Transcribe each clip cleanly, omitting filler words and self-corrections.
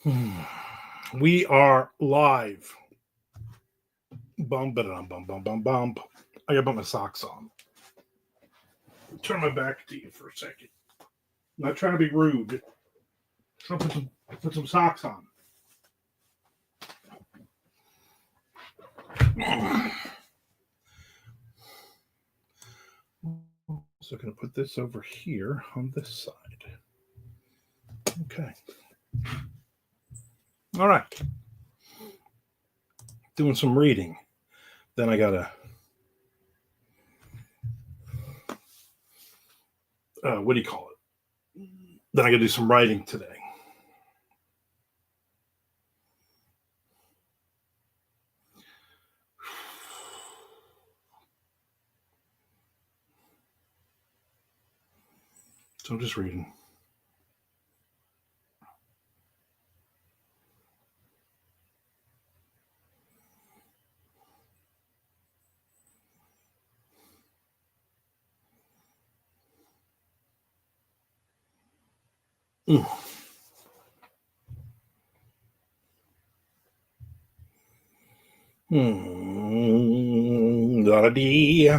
We are live. Bum, ba-dum, bum, bum, bum, bum. I gotta put my socks on. Turn my back to you for a second. I'm not trying to be rude. So put some socks on. So I'm gonna put this over here on this side. Okay. All right. Doing some reading. Then I gotta what do you call it? Then I gotta do some writing today. So I'm just reading. Da-da-dee.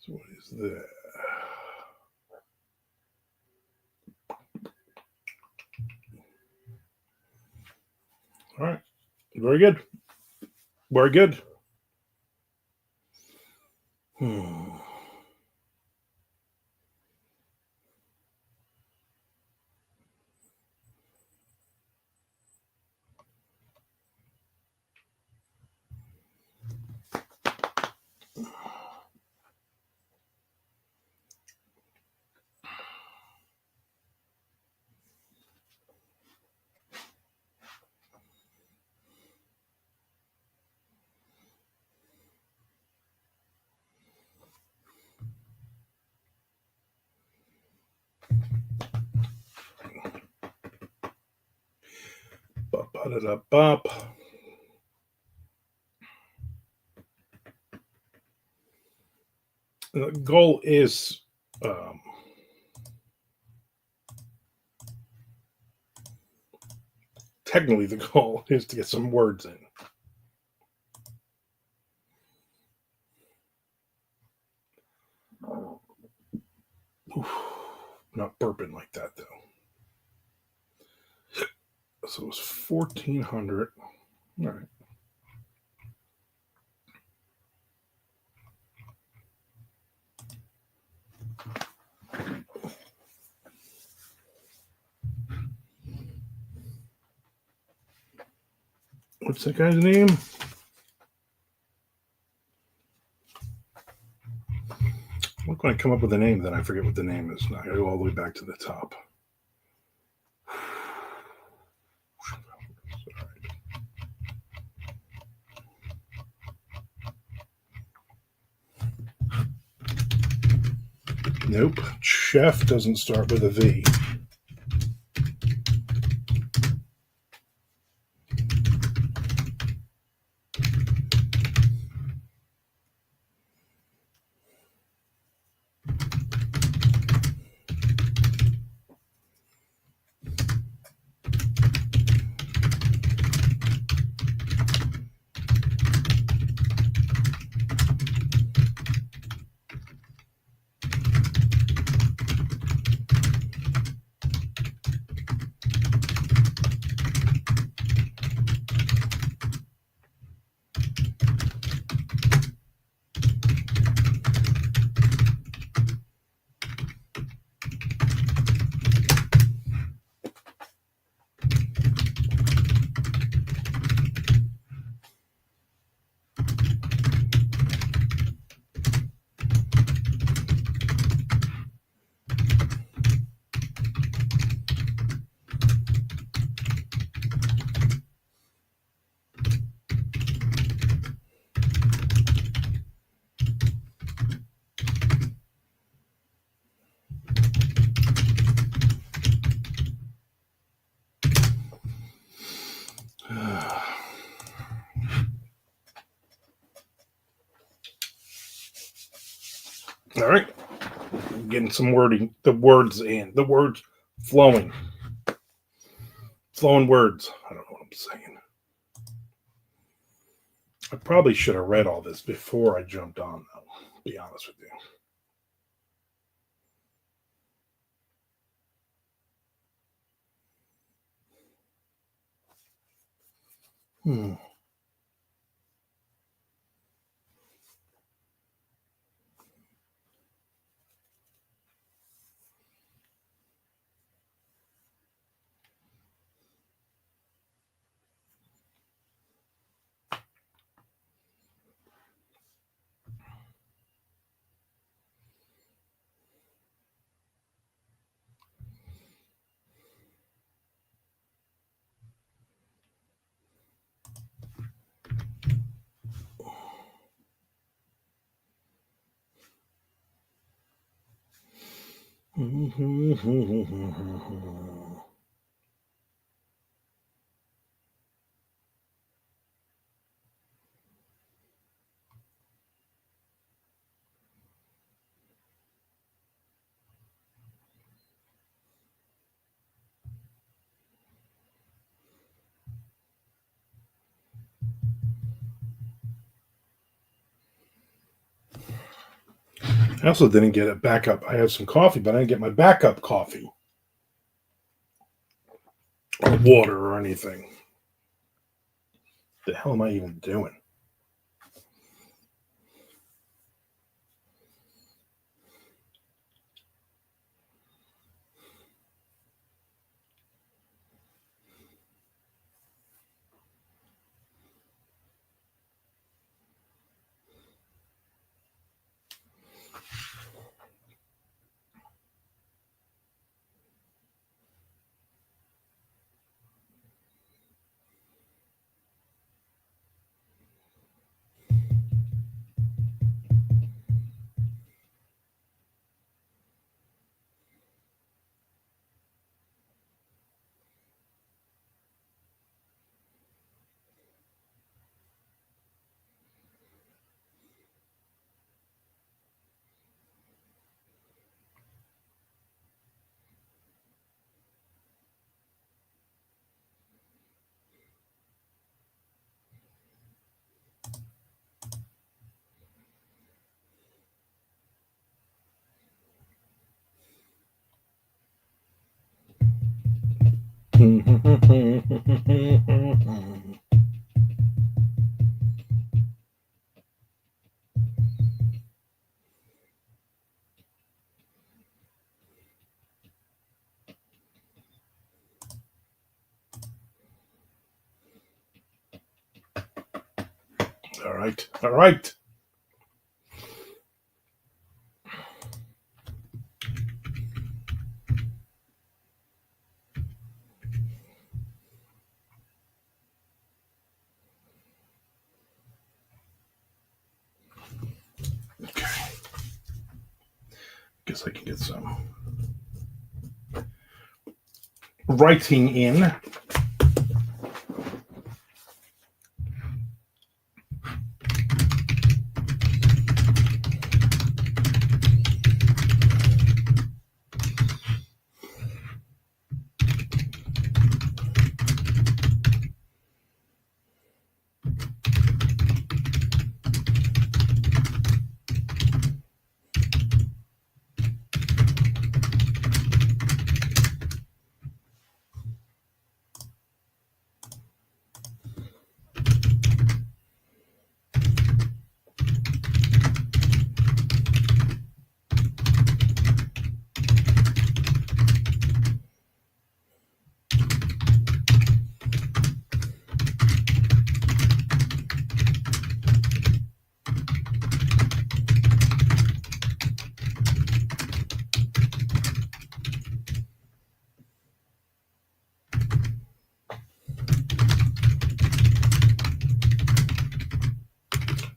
So what is that? All right. Very good. Very good. Bop. The goal is technically the goal is to get some words in. Oof, not burping like that though. So it was 1,400. All right. What's that guy's name? Look, when I come up with a name, then I forget what the name is. Now I gotta go all the way back to the top. Nope. Chef doesn't start with a V. All right. I'm getting some wording, the words flowing. Flowing words. I don't know what I'm saying. I probably should have read all this before I jumped on, though, to be honest with you. I also didn't get a backup. I have some coffee, but I didn't get my backup coffee or water or anything. The hell am I even doing? All right. All right. Okay. Guess I can get some writing in.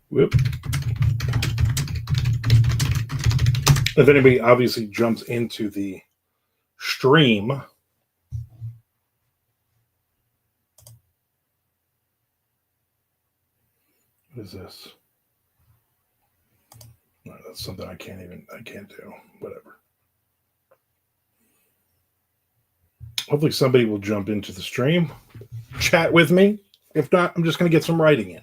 Whoop. If anybody obviously jumps into the stream, what is this? That's something I can't do. Whatever. Hopefully somebody will jump into the stream, chat with me. If not, I'm just going to get some writing in.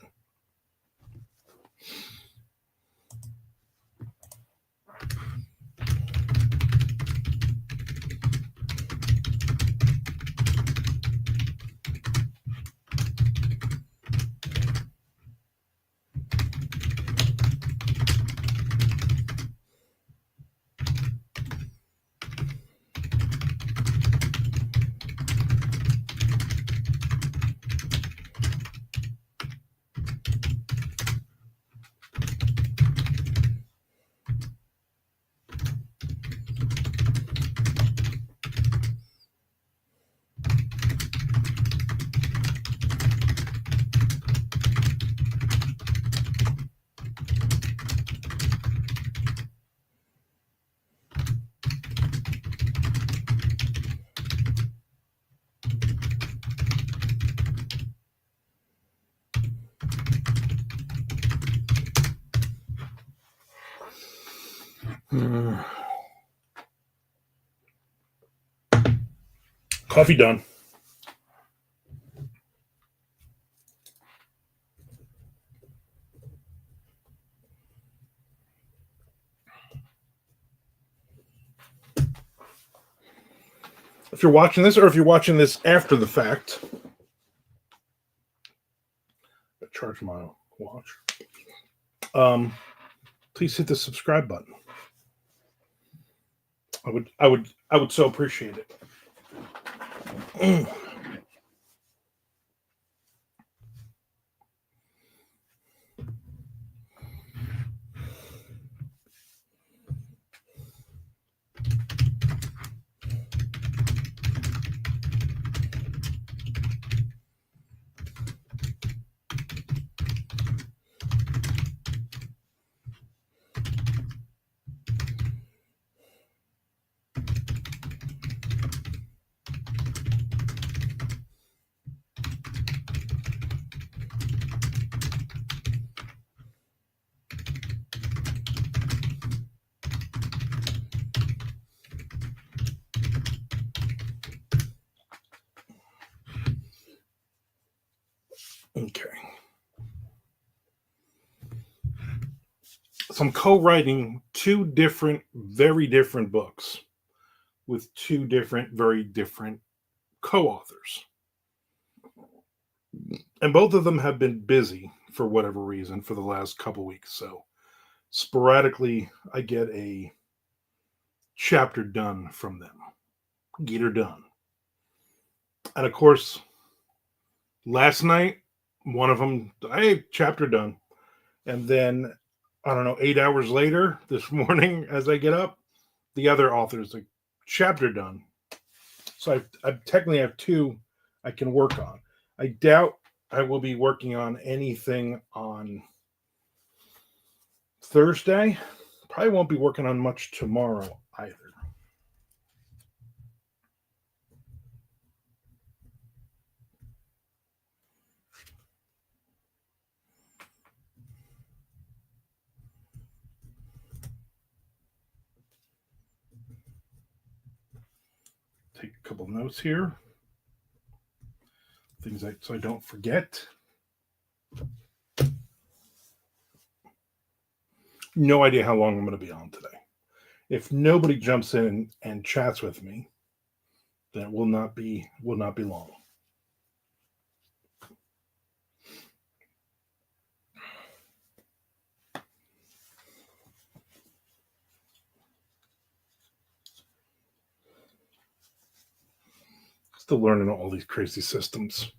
Coffee done. If you're watching this, or if you're watching this after the fact, I charge my watch. Please hit the subscribe button. I would so appreciate it. Okay. So I'm co-writing two very different books with two very different co-authors. And both of them have been busy for whatever reason for the last couple weeks. So sporadically, I get a chapter done from them. Get her done. And of course, last night, one of them, hey, chapter done. And then, I don't know, 8 hours later, this morning, as I get up, the other author's like, chapter done. So I technically have two I can work on. I doubt I will be working on anything on Thursday. Probably won't be working on much tomorrow either. Take a couple notes here. Things so I don't forget. No idea how long I'm going to be on today. If nobody jumps in and chats with me, then it will not be long. Still learning all these crazy systems.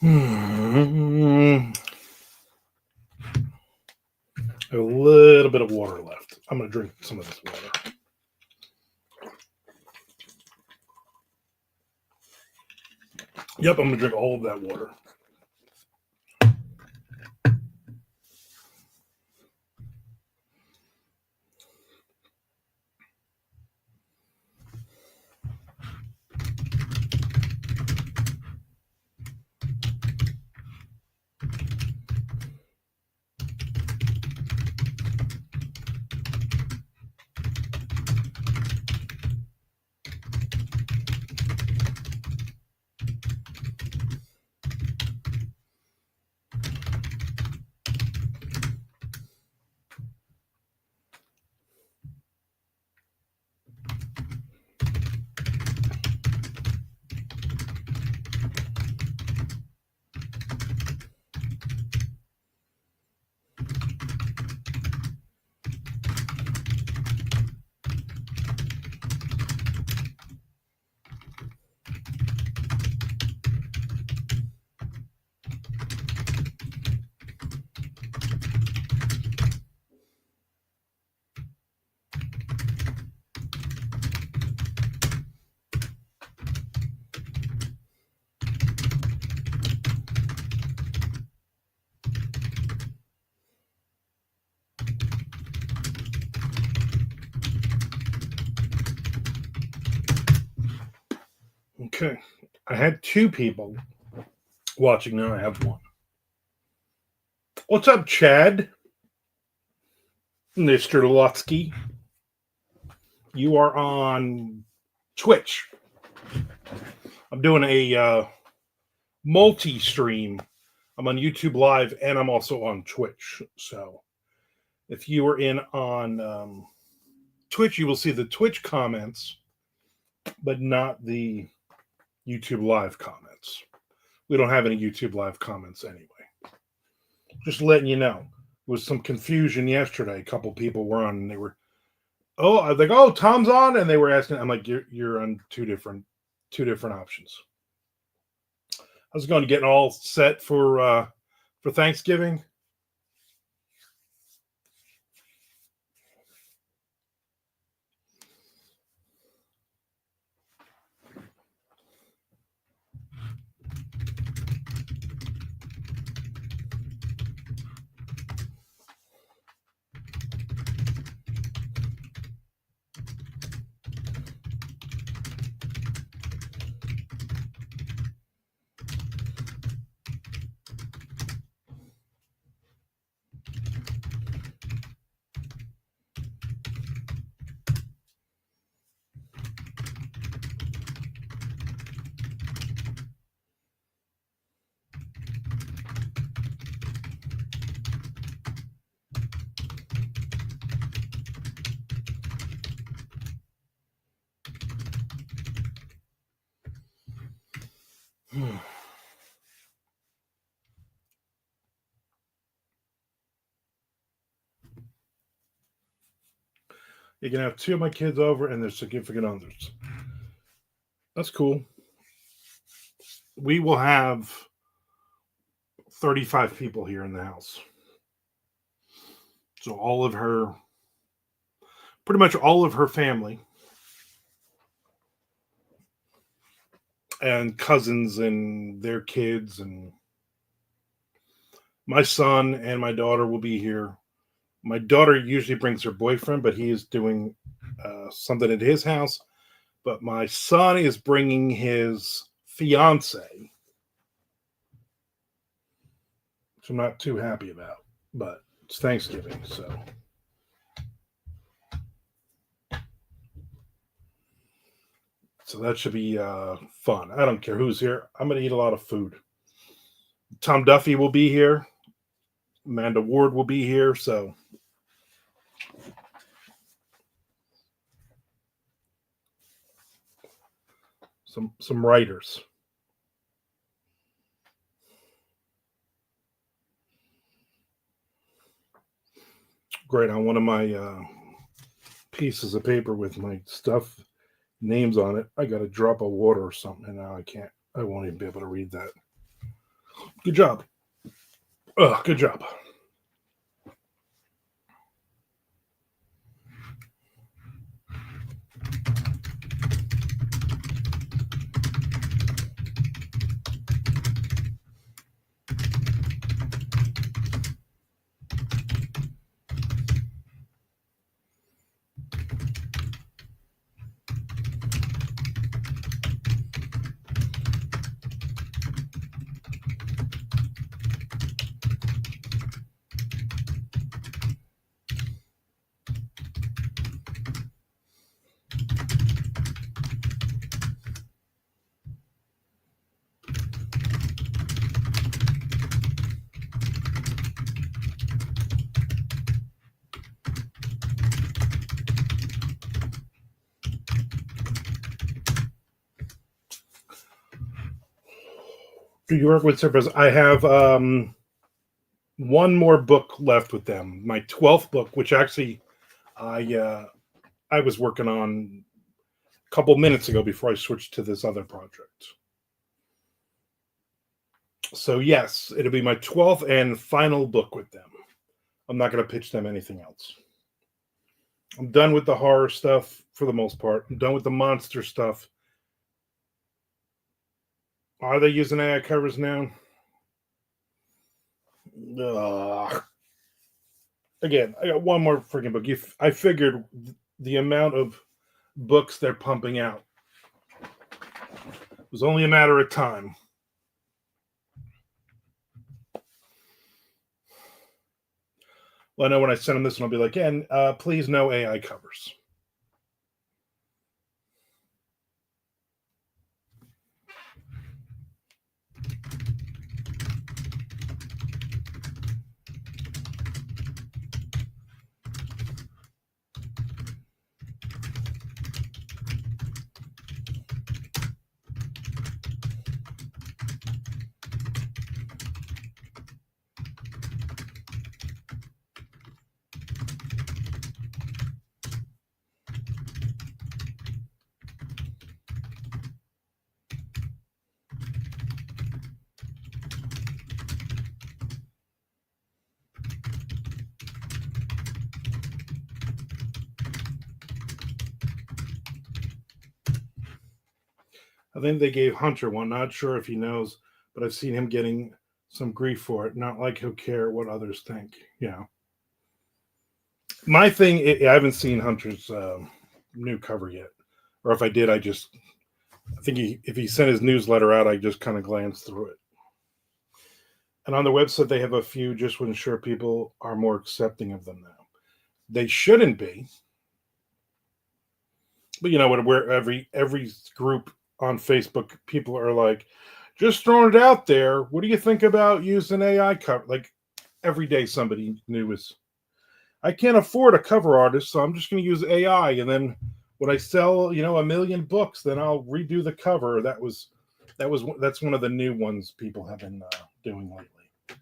I have a little bit of water left. I'm going to drink some of this water. Yep, I'm going to drink all of that water. Okay. I had 2 people watching. Now I have 1. What's up, Chad? Mr. Lutsky. You are on Twitch. I'm doing a multi-stream. I'm on YouTube Live and I'm also on Twitch. So if you are in on Twitch, you will see the Twitch comments, but not the YouTube Live comments. We don't have any YouTube Live comments anyway. Just letting you know. There was some confusion yesterday. A couple people were on and they were, oh, I was like, oh, Tom's on, and they were asking. I'm like, you're on two different options. I was going to get all set for Thanksgiving. You can have 2 of my kids over and their significant others. That's cool. We will have 35 people here in the house. So pretty much all of her family and cousins and their kids, and my son and my daughter will be here. My daughter usually brings her boyfriend, but he is doing something at his house. But my son is bringing his fiance, which I'm not too happy about. But it's Thanksgiving, so that should be fun. I don't care who's here. I'm going to eat a lot of food. Tom Duffy will be here. Amanda Ward will be here. So some writers. Great. On one of my pieces of paper with my stuff names on it, I got a drop of water or something, and now I can't. I won't even be able to read that. Good job. Good job. Do you work with Surface? I have one more book left with them. My 12th book, which actually I was working on a couple minutes ago before I switched to this other project. So yes, it'll be my 12th and final book with them. I'm not going to pitch them anything else. I'm done with the horror stuff for the most part. I'm done with the monster stuff. Are they using AI covers now? Again, I got one more freaking book. I figured the amount of books they're pumping out was only a matter of time. Well, I know when I send them this one, I'll be like, yeah, please no AI covers. I think they gave Hunter one. Not sure if he knows, but I've seen him getting some grief for it. Not like he'll care what others think. Yeah. My thing, I haven't seen Hunter's new cover yet, or if I did, I think if he sent his newsletter out, I just kind of glanced through it. And on the website, they have a few just to ensure people are more accepting of them now. They shouldn't be, but where every group on Facebook, people are like, just throwing it out there. What do you think about using AI cover? Like every day, somebody new is. I can't afford a cover artist, so I'm just going to use AI. And then when I sell, 1,000,000 books, then I'll redo the cover. That's one of the new ones people have been doing lately.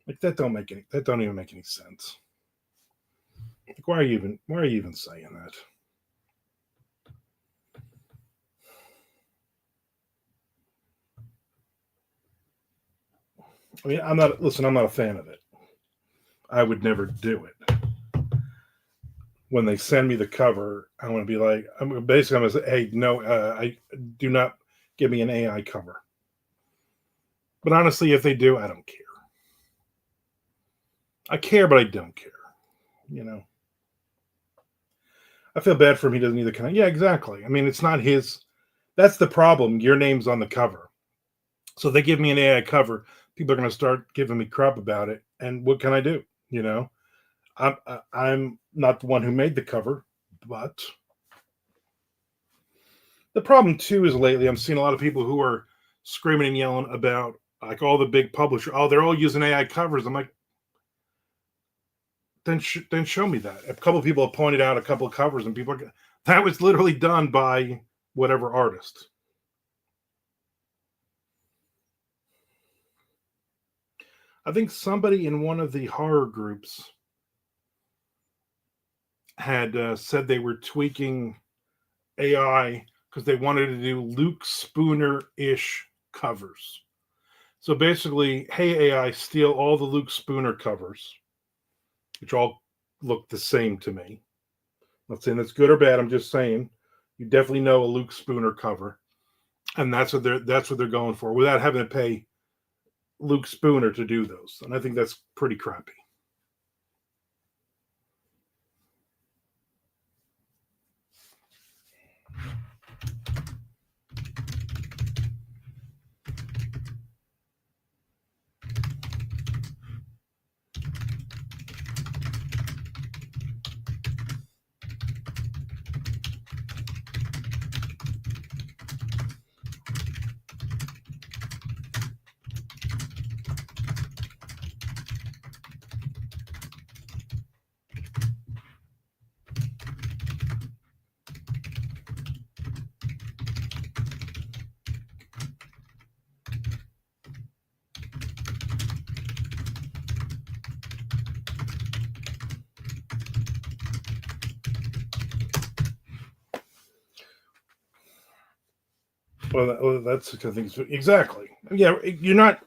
Like that don't even make any sense. Like why are you even saying that? I mean, I'm not a fan of it. I would never do it. When they send me the cover, I want to be like, I'm going to say, hey, no, I do not give me an AI cover. But honestly, if they do, I don't care. I care, but I don't care. I feel bad for him. He doesn't need the kind. Yeah, exactly. I mean, it's not his. That's the problem. Your name's on the cover. So they give me an AI cover. People are going to start giving me crap about it. And what can I do? I'm not the one who made the cover, but the problem too is lately I'm seeing a lot of people who are screaming and yelling about like all the big publishers. Oh, they're all using AI covers. I'm like, then show me that. A couple of people have pointed out a couple of covers, and that was literally done by whatever artist. I think somebody in one of the horror groups had said they were tweaking AI because they wanted to do Luke Spooner-ish covers. So basically, hey AI, steal all the Luke Spooner covers, which all look the same to me. I'm not saying that's good or bad. I'm just saying you definitely know a Luke Spooner cover, and that's what they're going for without having to pay Luke Spooner to do those. And I think that's pretty crappy. Well, that's the thing. Exactly. Yeah, you're not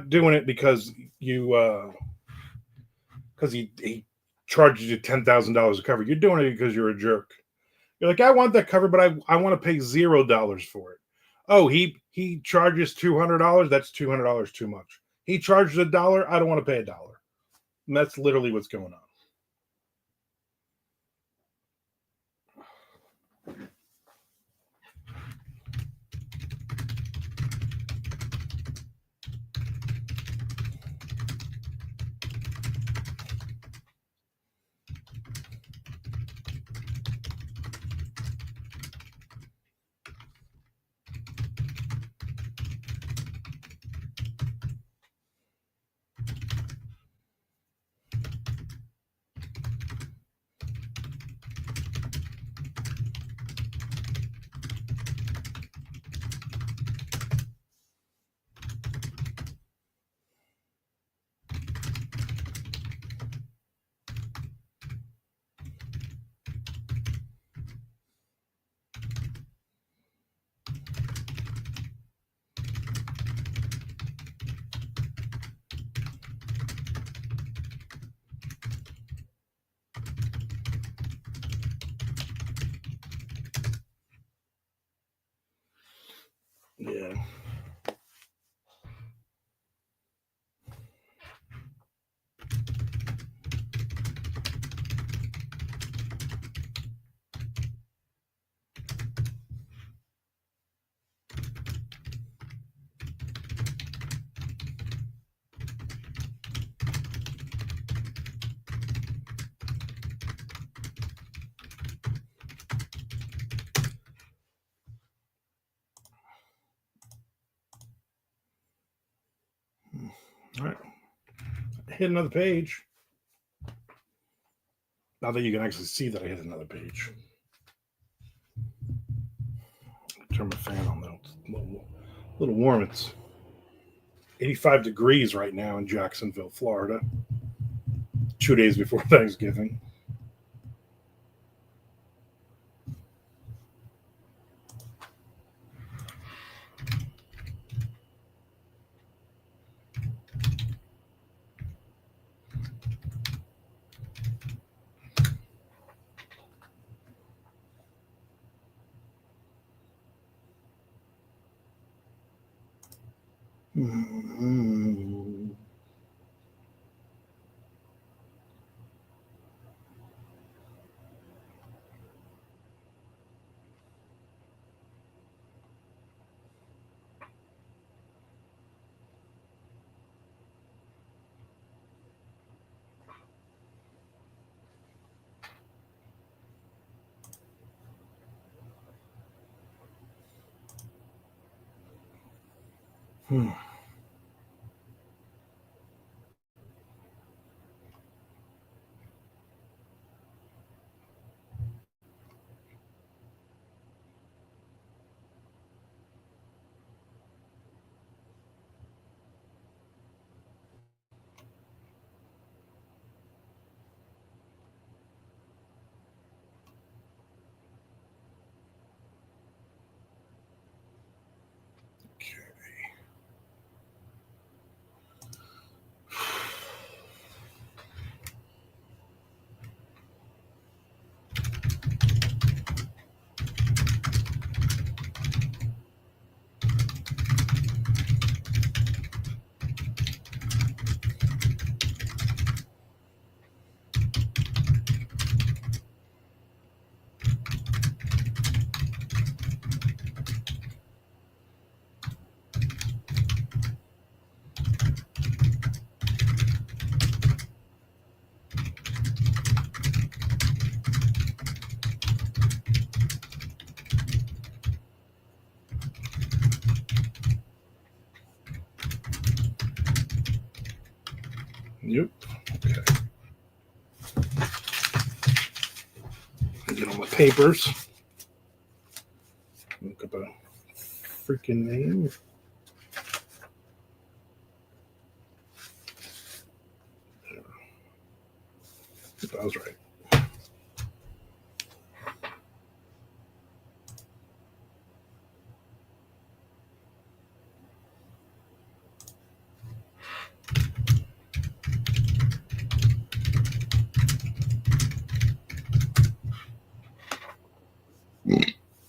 doing it you because he charges you $10,000 a cover. You're doing it because you're a jerk. You're like, I want that cover, but I want to pay $0 for it. Oh, he charges $200. That's $200 too much. He charges $1. I don't want to pay $1. And that's literally what's going on. Yeah. All right. Hit another page. Now that you can actually see that I hit another page. Turn my fan on though. It's a little warm. It's 85 degrees right now in Jacksonville, Florida. 2 days before Thanksgiving. Mm-hmm. Hmm. papers. Look up a freaking name. I was right.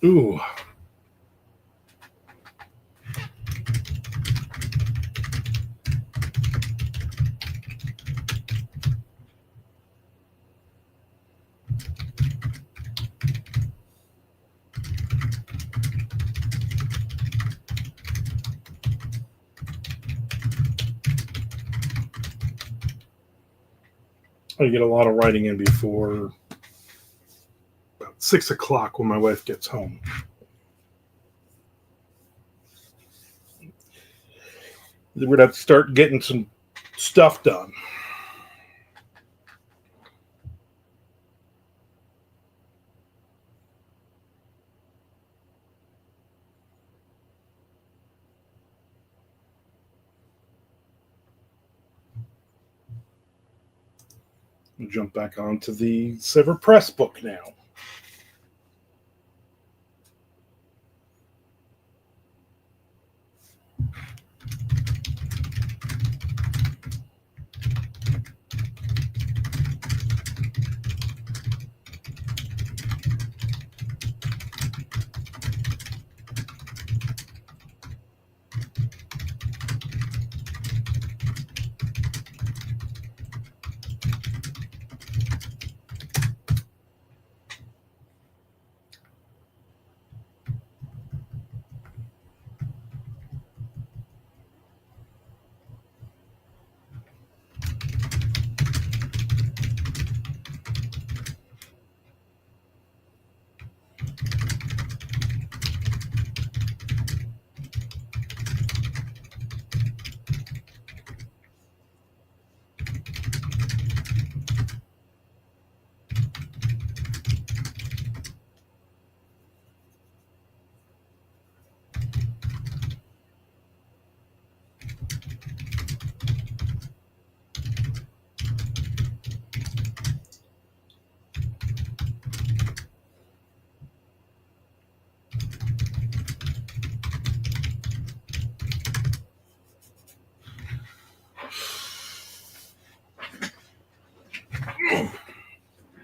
Ooh. I get a lot of writing in before about 6 o'clock when my wife gets home. We're going to have to start getting some stuff done. We'll jump back onto the Sever Press book now.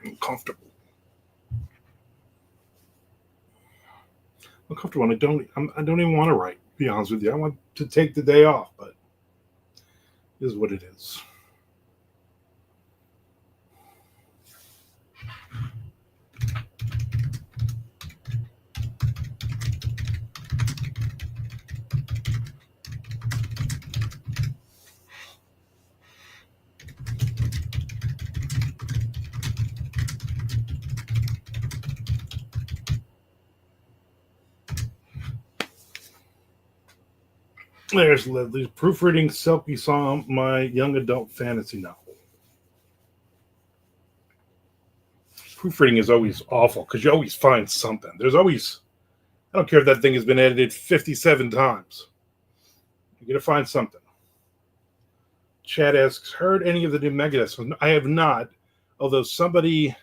Uncomfortable. Uncomfortable. And I don't even want to write. To be honest with you, I want to take the day off, but it is what it is. There's Leslie's proofreading Silky Song, my young adult fantasy novel. Proofreading is always awful because you always find something. There's always, I don't care if that thing has been edited 57 times. You're going to find something. Chad asks, heard any of the new Megadeth? I have not, although somebody,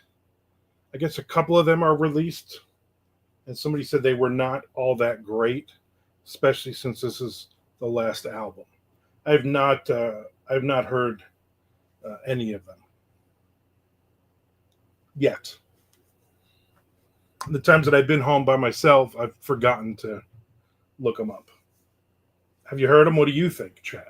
I guess a couple of them are released, and somebody said they were not all that great, especially since this is the last album. I've not heard any of them yet. The times that I've been home by myself, I've forgotten to look them up. Have you heard them? What do you think, Chad?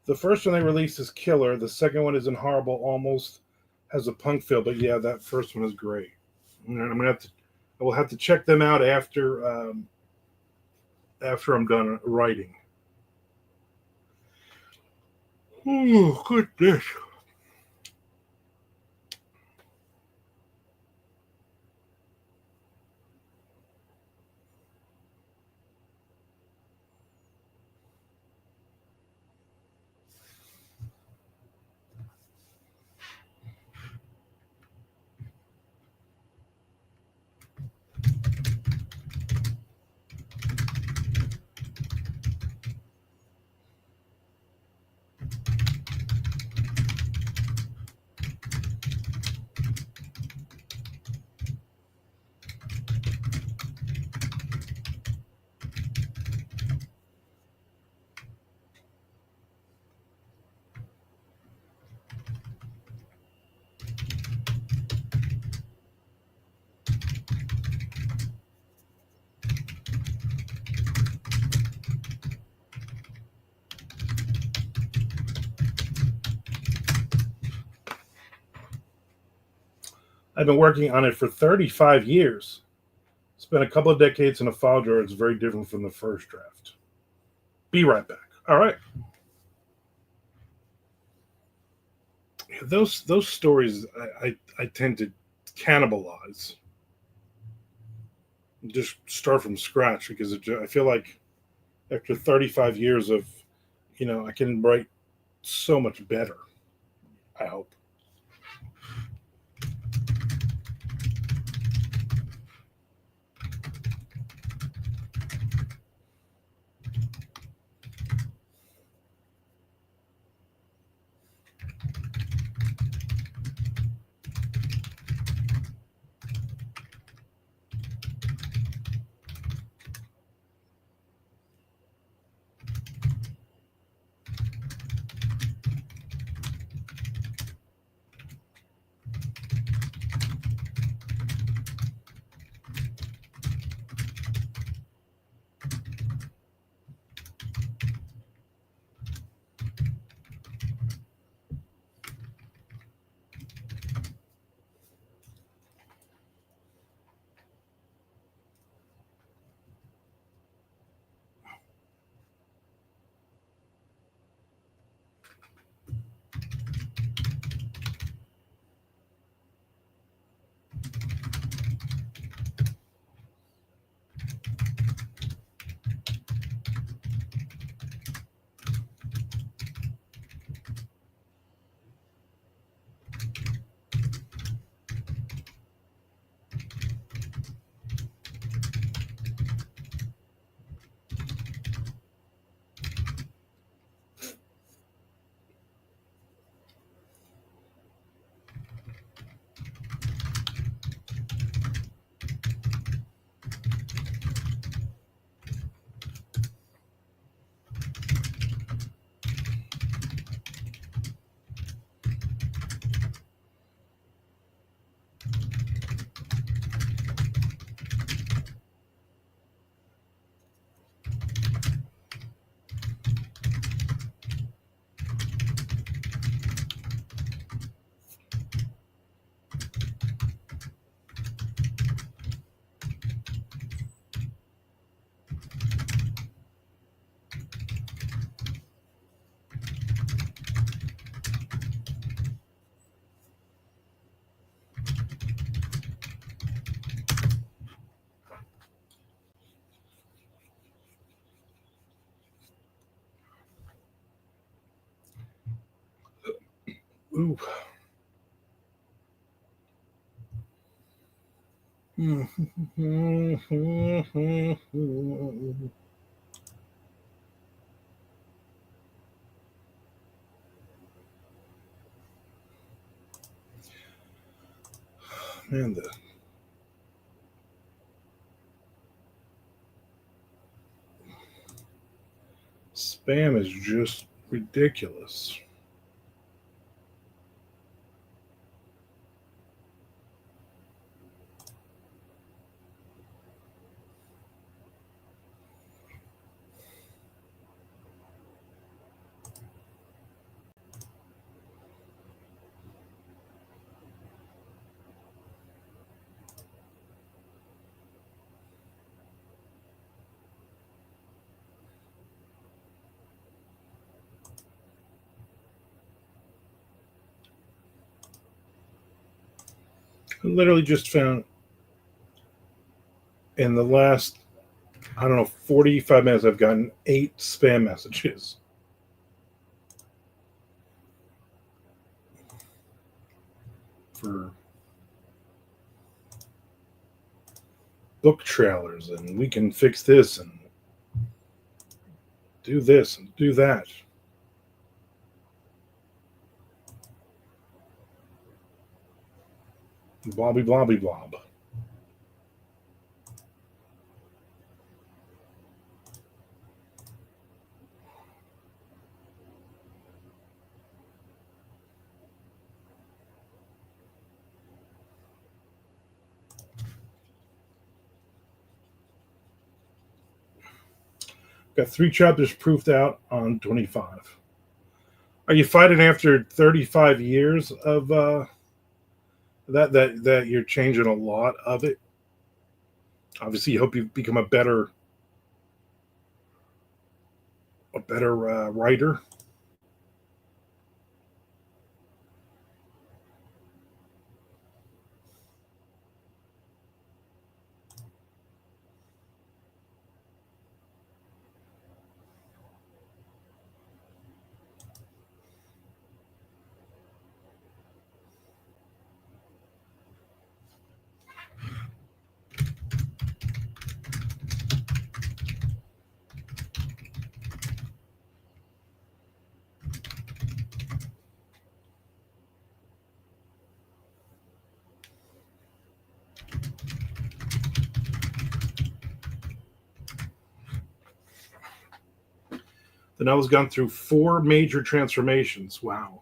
The first one they released is killer. The second one isn't horrible, almost has a punk feel. But yeah, that first one is great. I'm gonna have to I will have to check them out after I'm done writing. Oh, goodness. I've been working on it for 35 years. Spent a couple of decades in a file drawer. It's very different from the first draft. Be right back. All right. Those stories I tend to cannibalize. Just start from scratch because I feel like after 35 years of, I can write so much better. I hope. Ooh. Man, the spam is just ridiculous. Literally just found in the last, I don't know, 45 minutes, I've gotten 8 spam messages. For book trailers, and we can fix this and do this and do that. Blobby blobby blob. Got 3 chapters proofed out on 25. Are you fighting after 35 years of that you're changing a lot of it? Obviously, you hope you become a better writer. The novel's gone through 4 major transformations. Wow.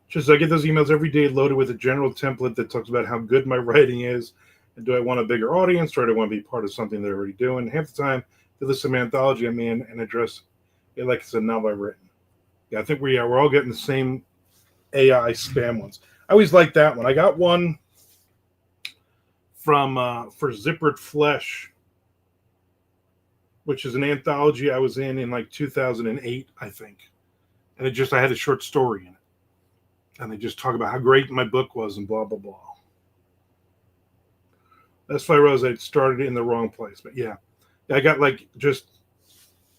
Just I get those emails every day loaded with a general template that talks about how good my writing is, and do I want a bigger audience, or do I want to be part of something they're already doing? Half the time, they list some anthology I'm in and address it like it's a novel I've written. Yeah, I think we're all getting the same AI spam ones. I always like that one. I got one from for Zippered Flesh, which is an anthology I was in like 2008, I think. And I had a short story in it. And they just talk about how great my book was and blah, blah, blah. That's why I realized I started in the wrong place. But yeah, I got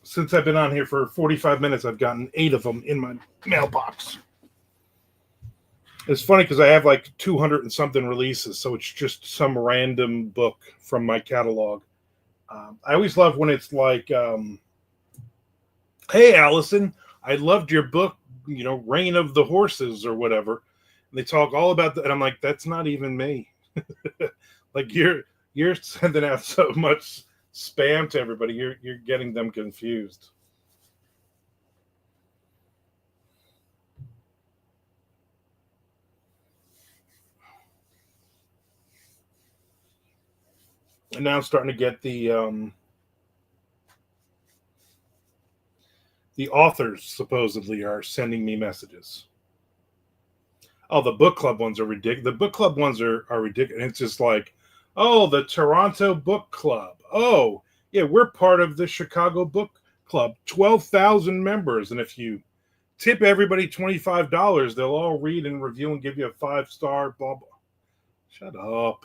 since I've been on here for 45 minutes, I've gotten 8 of them in my mailbox. It's funny because I have like 200 and something releases, so it's just some random book from my catalog. I always love when it's like, hey, Allison, I loved your book, Reign of the Horses or whatever. And they talk all about that. And I'm like, that's not even me. Like you're sending out so much spam to everybody. You're getting them confused. And now I'm starting to get the authors supposedly are sending me messages. Oh, the book club ones are ridiculous. The book club ones are ridiculous. It's just like, oh, the Toronto Book Club. Oh, yeah, we're part of the Chicago Book Club. 12,000 members. And if you tip everybody $25, they'll all read and review and give you a 5-star, blah, blah. Shut up.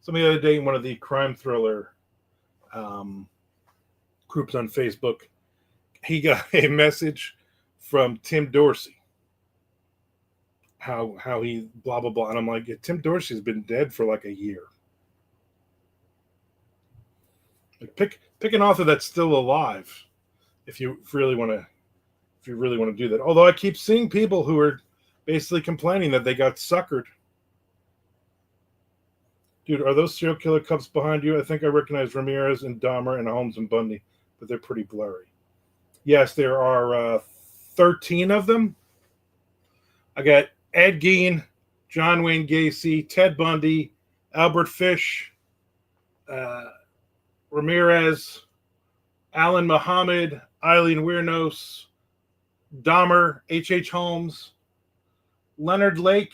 Some the other day in one of the crime thriller groups on Facebook, he got a message from Tim Dorsey. How he blah blah blah, and I'm like, Tim Dorsey's been dead for like a year. Like, pick an author that's still alive if you really want to do that. Although I keep seeing people who are basically complaining that they got suckered. Dude, are those serial killer cups behind you? I think I recognize Ramirez and Dahmer and Holmes and Bundy, but they're pretty blurry. Yes, there are 13 of them. I got Ed Gein, John Wayne Gacy, Ted Bundy, Albert Fish, Ramirez, Alan Muhammad, Eileen Wuornos, Dahmer, H.H. Holmes, Leonard Lake,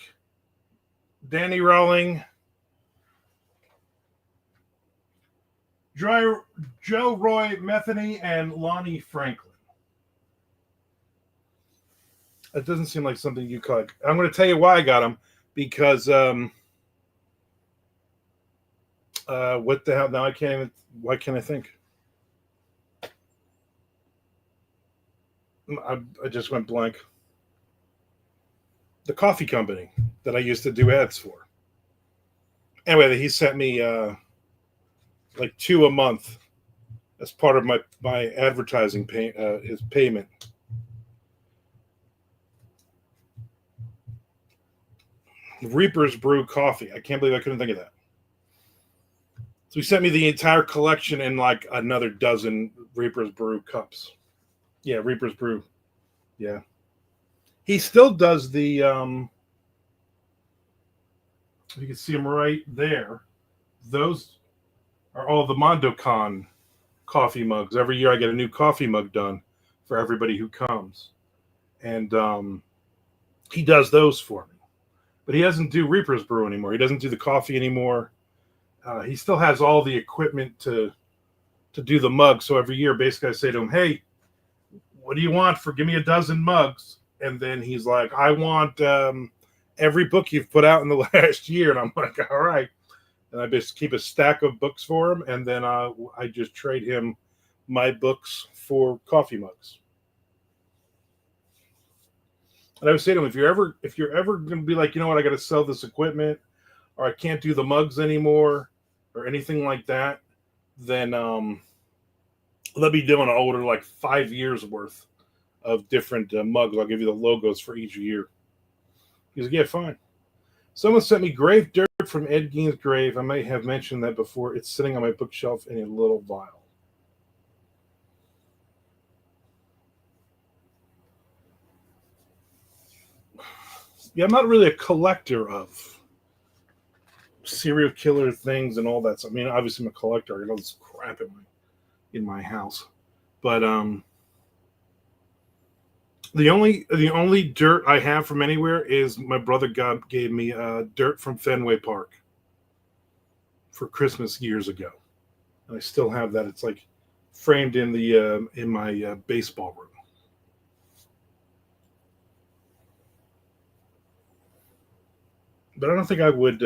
Danny Rowling, Joe Roy Metheny, and Lonnie Franklin. That doesn't seem like something you could. I'm going to tell you why I got them. because what the hell? Now I can't even. Why can't I think? I just went blank. The coffee company that I used to do ads for. Anyway, he sent me like two a month as part of my advertising his payment. Reaper's Brew coffee. I can't believe I couldn't think of that. So he sent me the entire collection and like another dozen Reaper's Brew cups. Yeah, Reaper's Brew. Yeah. He still does the you can see them right there. Those are all the MondoCon coffee mugs. Every year I get a new coffee mug done for everybody who comes. And he does those for me. But he doesn't do Reaper's Brew anymore. He doesn't do the coffee anymore. He still has all the equipment to do the mugs. So every year, basically, I say to him, "Hey, what do you want for? Give me a dozen mugs." And then he's like, "I want every book you've put out in the last year." And I'm like, "All right." And I just keep a stack of books for him, and then I just trade him my books for coffee mugs. And I would say to him, if you're ever going to be like, you know what, I got to sell this equipment, or I can't do the mugs anymore, or anything like that, then let me do an order like 5 years worth of different mugs. I'll give you the logos for each year. He's like, yeah, fine. Someone sent me grave dirt from Ed Gein's grave. I may have mentioned that before. It's sitting on my bookshelf in a little vial. Yeah, I'm not really a collector of serial killer things and all that stuff. I mean, obviously I'm a collector. I got all this crap in my house. But the only dirt I have from anywhere is my brother gave me dirt from Fenway Park for Christmas years ago, and I still have that. It's like framed in my baseball room. But I don't think I would.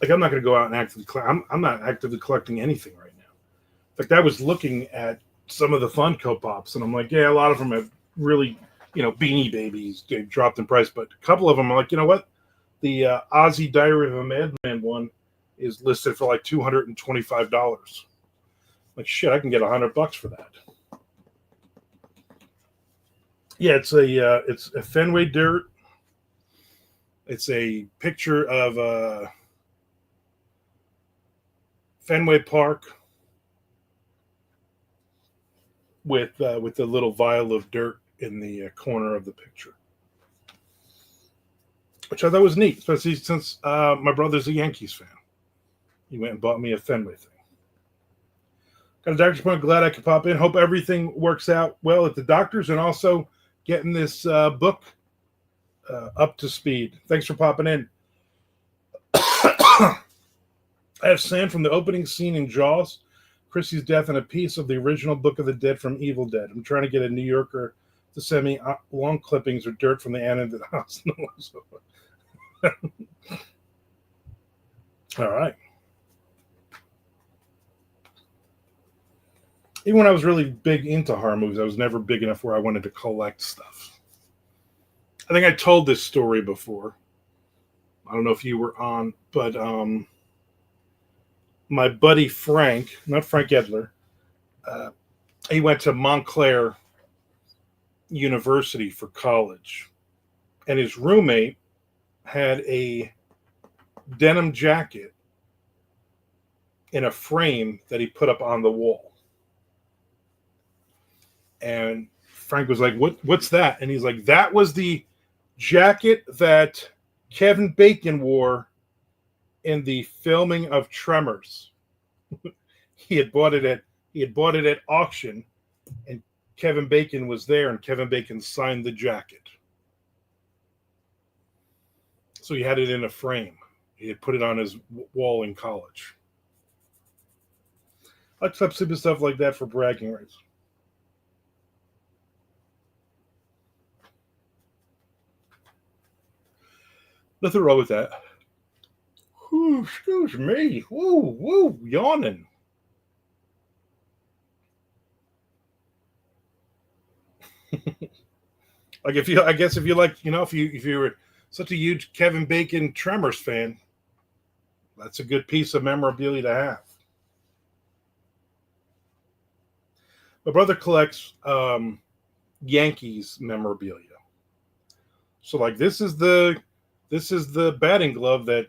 Like, I'm not going to go out and actively collect. I'm not actively collecting anything right now. In fact, I was looking at some of the Funko Pops, and I'm like, yeah, a lot of them have really, Beanie Babies dropped in price, but a couple of them are like, you know what? The Ozzy Diary of a Madman one is listed for like $225. Like, shit, I can get $100 for that. Yeah, it's a Fenway dirt. It's a picture of Fenway Park with the little vial of dirt in the corner of the picture, which I thought was neat, especially since my brother's a Yankees fan. He went and bought me a Fenway thing. Got a doctor's appointment. Glad I could pop in. Hope everything works out well at the doctor's, and also getting this book up to speed. Thanks for popping in. I have sand from the opening scene in Jaws, Chrissy's death, and a piece of the original Book of the Dead from Evil Dead. I'm trying to get a New Yorker to send me long clippings or dirt from the animated house. All right. Even when I was really big into horror movies, I was never big enough where I wanted to collect stuff. I think I told this story before. I don't know if you were on, but my buddy Frank, not Frank Edler, he went to Montclair University for college, and his roommate had a denim jacket in a frame that he put up on the wall. And Frank was like, what's that? And he's like, that was the jacket that Kevin Bacon wore in the filming of Tremors. he had bought it at auction, and Kevin Bacon was there, and Kevin Bacon signed the jacket. So he had it in a frame. He had put it on his wall in college. I accept stupid stuff like that for bragging rights. Nothing wrong with that. Ooh, excuse me. Woo, woo, yawning. Like if you, I guess if you like, if you were such a huge Kevin Bacon Tremors fan, that's a good piece of memorabilia to have. My brother collects Yankees memorabilia. So like this is the batting glove that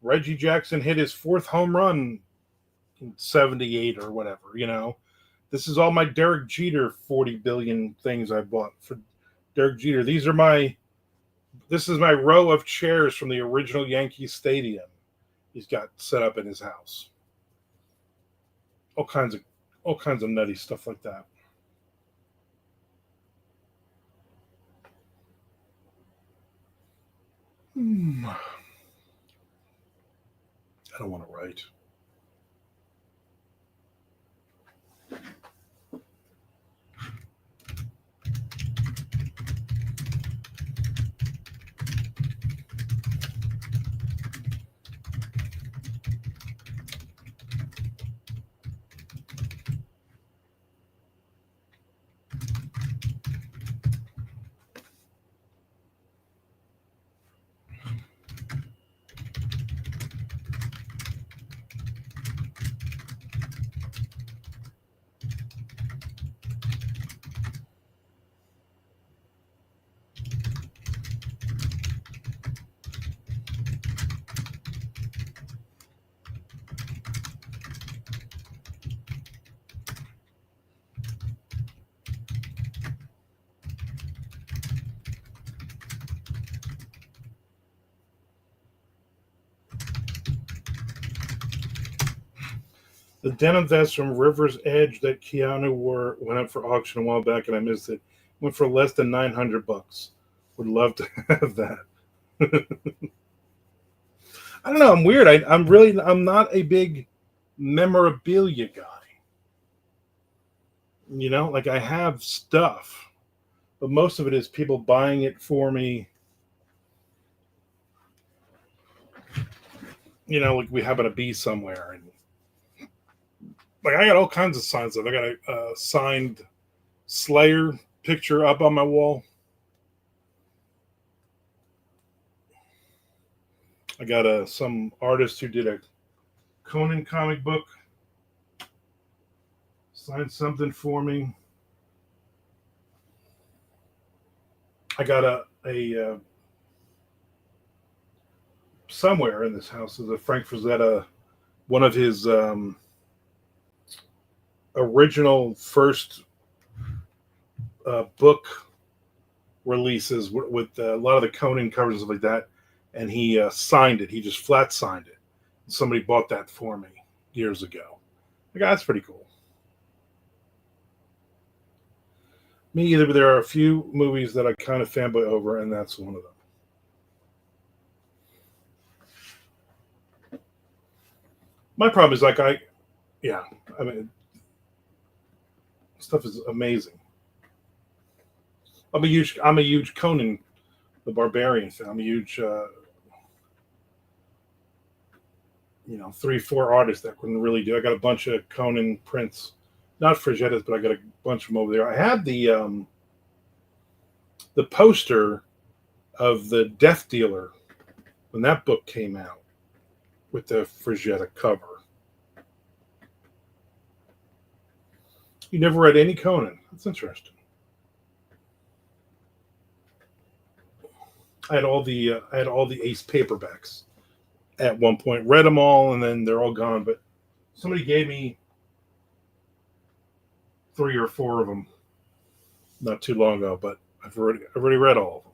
Reggie Jackson hit his fourth home run in '78 or whatever. This is all my Derek Jeter 40 billion things I bought for Derek Jeter. This is my row of chairs from the original Yankee Stadium. He's got set up in his house. All kinds of all kinds of nutty stuff like that. I don't want to write. The denim vest from River's Edge that Keanu wore went up for auction a while back, and I missed it. Went for less than $900. Would love to have that. I don't know. I'm weird. I'm not a big memorabilia guy. Like I have stuff, but most of it is people buying it for me. Like we happen to be somewhere, and like I got all kinds of signs of. I got a signed Slayer picture up on my wall. I got some artist who did a Conan comic book, signed something for me. I got a somewhere in this house is a Frank Frazetta, one of his original first book releases with a lot of the Conan covers and stuff like that, and he signed it. He just flat signed it. Somebody bought that for me years ago. Like, that's pretty cool. Me either, but there are a few movies that I kind of fanboy over, and that's one of them. My problem is yeah, I mean, stuff is amazing. I'm a huge Conan the Barbarian fan. I'm a huge, 3, 4 artists that can really do. I got a bunch of Conan prints, not Fragettas, but I got a bunch of them over there. I had the poster of the Death Dealer when that book came out with the Frazetta cover. You never read any Conan? That's interesting. I had all the Ace paperbacks at one point. Read them all, and then they're all gone. But somebody gave me 3 or 4 of them not too long ago. But I've already read all of them.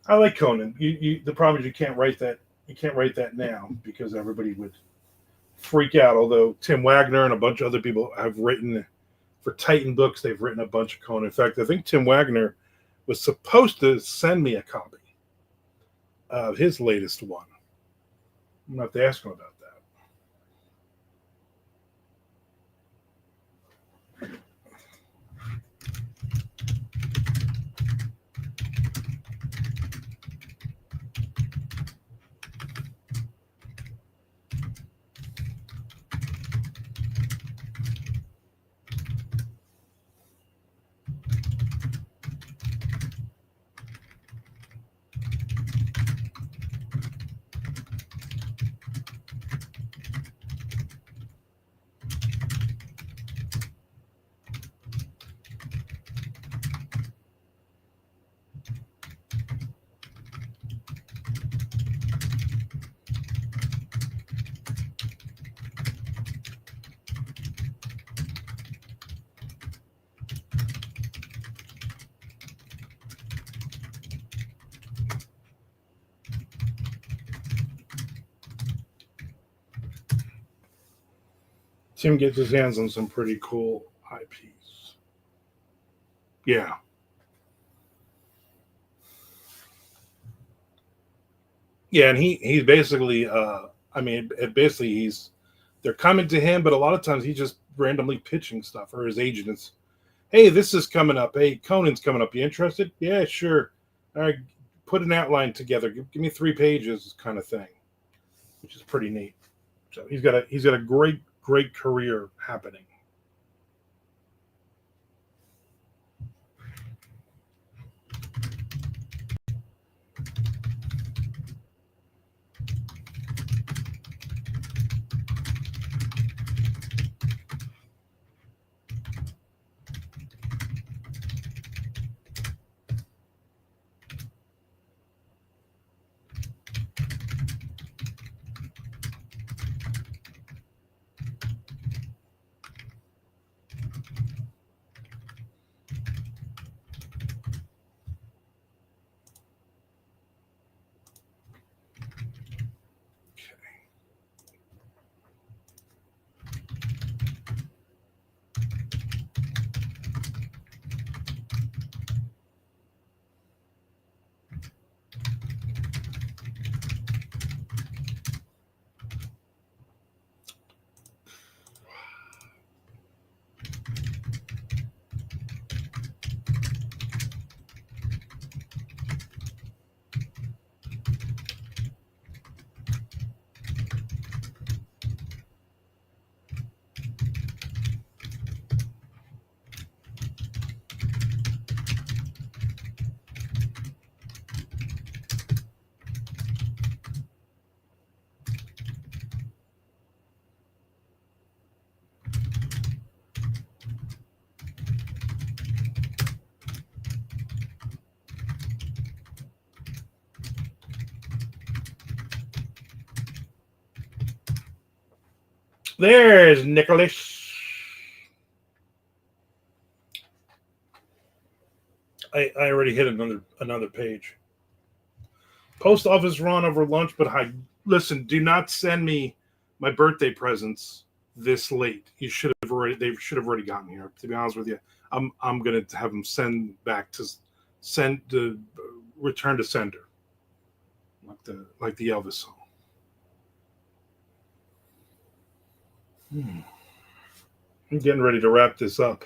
I like Conan. The problem is you can't write that. You can't write that now because everybody would freak out. Although Tim Wagner and a bunch of other people have written for Titan Books, they've written a bunch of Conan. In fact, I think Tim Wagner was supposed to send me a copy of his latest one. I'm going to have to ask him about that. Tim gets his hands on some pretty cool IPs. Yeah. Yeah, and he's basically basically they're coming to him, but a lot of times he's just randomly pitching stuff, or his agent is, hey, this is coming up. Hey, Conan's coming up. You interested? Yeah, sure. All right, put an outline together. Give me 3 pages, kind of thing, which is pretty neat. So he's got a great career happening. There's Nicholas. I already hit another page. Post office run over lunch, but listen, do not send me my birthday presents this late. They should have already gotten here. To be honest with you, I'm gonna have them send to return to sender, like the Elvis song. I'm getting ready to wrap this up.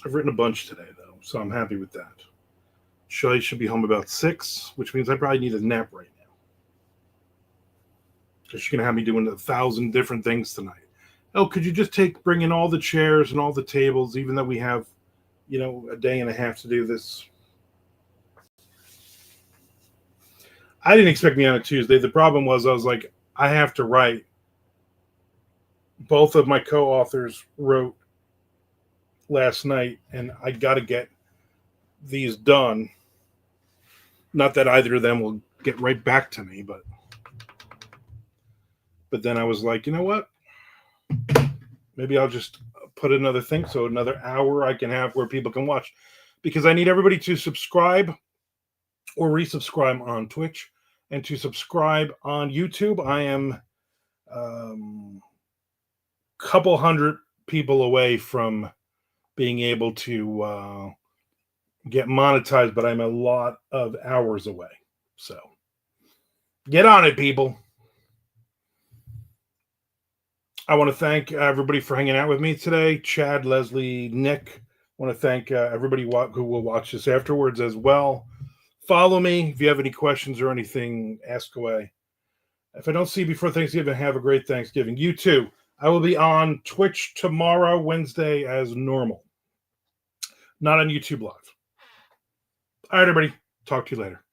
I've written a bunch today, though, so I'm happy with that. Shelly should be home about 6, which means I probably need a nap right now. Because she's going to have me doing 1,000 different things tonight. Oh, could you just bring in all the chairs and all the tables, even though we have, a day and a half to do this? I didn't expect me on a Tuesday. The problem was I was like, I have to write. Both of my co-authors wrote last night, and I got to get these done. Not that either of them will get right back to me, but then I was like, you know what? Maybe I'll just put another thing, so another hour I can have where people can watch, because I need everybody to subscribe or resubscribe on Twitch and to subscribe on YouTube. I am couple hundred people away from being able to get monetized, but I'm a lot of hours away. So get on it, people. I want to thank everybody for hanging out with me today. Chad, Leslie, Nick. I want to thank everybody who will watch this afterwards as well. Follow me. If you have any questions or anything, ask away. If I don't see you before Thanksgiving, have a great Thanksgiving. You too. I will be on Twitch tomorrow, Wednesday, as normal. Not on YouTube Live. All right, everybody. Talk to you later.